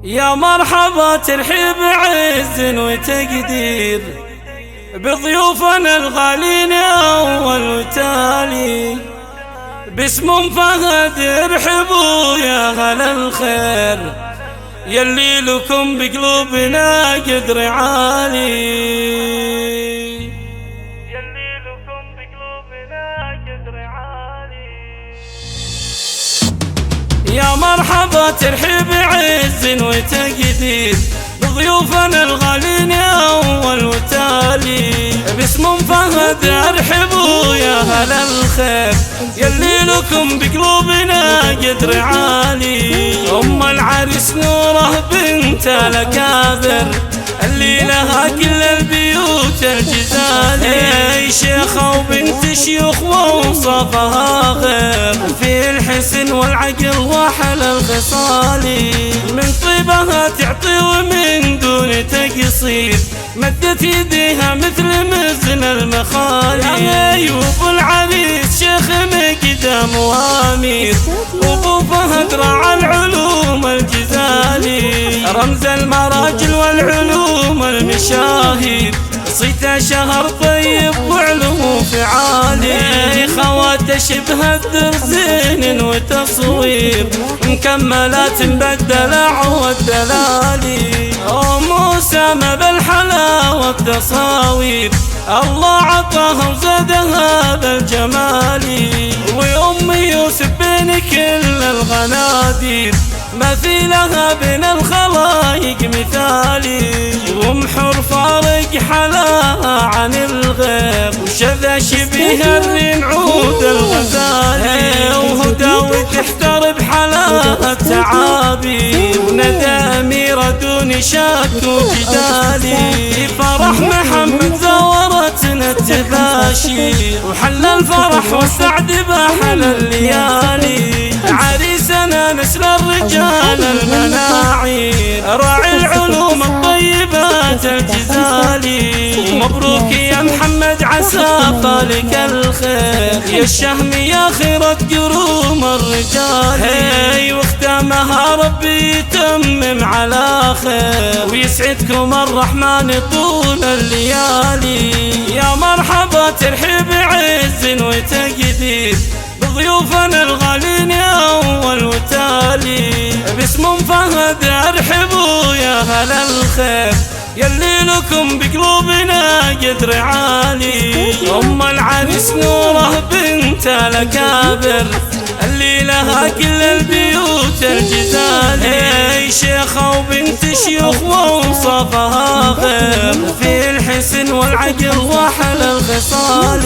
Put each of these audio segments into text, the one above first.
يا مرحبا ترحيب عز وتقدير بضيوفنا الغالين أول وتالي. باسم فهد ارحبوا يا هلا الخير يلي لكم بقلوبنا قدر عالي. يا مرحبا ترحيب عز وتقدير بضيوفنا الغالين أول وتالي. باسم فهد ارحبوا يا هلا الخير يلي لكم بقلوبنا قدر عالي. أم العريس نوره بنت الأكابر اللي لها كل البيوت الجزالي. شيخة وبنت شيوخ ووصفها غير في الحسن والعقل وحل الخصال. من طيبها تعطي ومن دون تقصير مدت يديها مثل مزن المخالي. أيوب العريس شيخ مقدام وامير وابو فهد راعى العلوم الجزالي. رمز المراجل والعلوم المشاهير صيته شهر طيب وعلوم فعالي. خواته شبه الدرزين وتصوير مكملات بدلع والدلالي. موسى بالحلاوة التصاوير الله عطاها وزادها بالجمال. وأم يوسف بين كل الغنادير مثيلها بين الخلايق مثالي. ومحور فارق حلاها عن الغير وشذا شبيه الرنعود الغزالي. وهدى وتحتر بحلاها التعابي وندى أميرة دون شك وجدالي. فرح محمد زورتنا التباشي وحل الفرح والسعد بحل الليالي. عريسنا نسل الرجال المناعي راعي العلوم الطيبات الجزالي. مبروك يا محمد عسى فالك الخير يا الشهم يا خيرة قروم الرجال. واختامها ربي يتمم على خير ويسعدكم الرحمن طول الليالي. يا مرحبا ترحيب عز وتقدير بضيوفنا الغالين أول وتالي. باسم فهد ارحبوا يا هلا الخير يلي لكم بقلوبنا قدر عالي. أم العريس نوره بنت الأكابر اللي لها كل البيوت الجزالي. شيخة وبنت شيوخ ووصفها غير في الحسن والعقل وحل الخصال.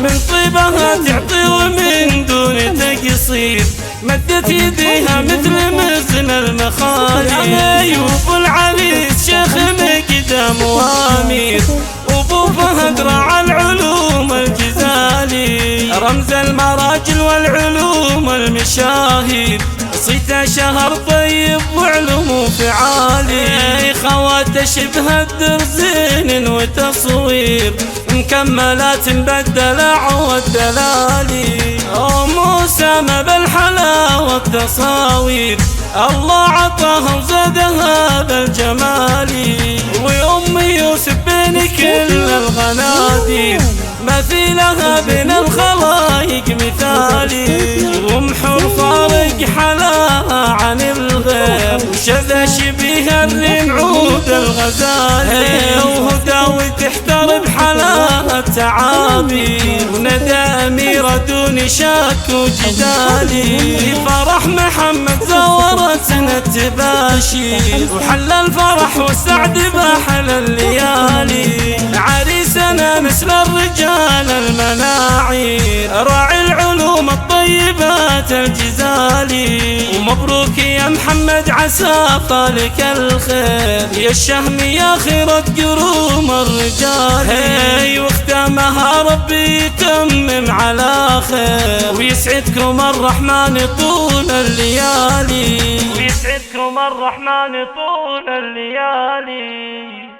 من طيبها تعطي ومن دون تقصير مدت يديها مثل مزن المخالي. أيوب العريس شيخ مقدام وامير وابو فهد راعى العلوم الجزالي. رمز المراجل والعلوم المشاهير صيته شهر طيب وعلوم فعالي. خواته شبه الدرزين وتصوير مكملات بدلع والدلالي. موسى بالحلاوة التصاوير الله عطاها وزادها بالجمال. وأم يوسف بين كل الغنادير مثيلها بين الخلايق مثالي. ومحور فارق حلاها عن الغير وشذا شبيه الرنعود الغزالي. وهدى وتحتر بحلاها التعابي وندى أميرة دون شك وجدالي. فرح محمد زورتنا التباشي وحل الفرح والسعد بحل الليالي. عريسنا مثل الرجال المناعي راعي العلوم الطيبات الجزالي. ومبروك يا محمد عسى فالك الخير يا الشهم يا خيرة قروم الرجال. واختامها ربي يتمم على خير ويسعدكم الرحمن طول الليالي. ويسعدكم الرحمن طول الليالي.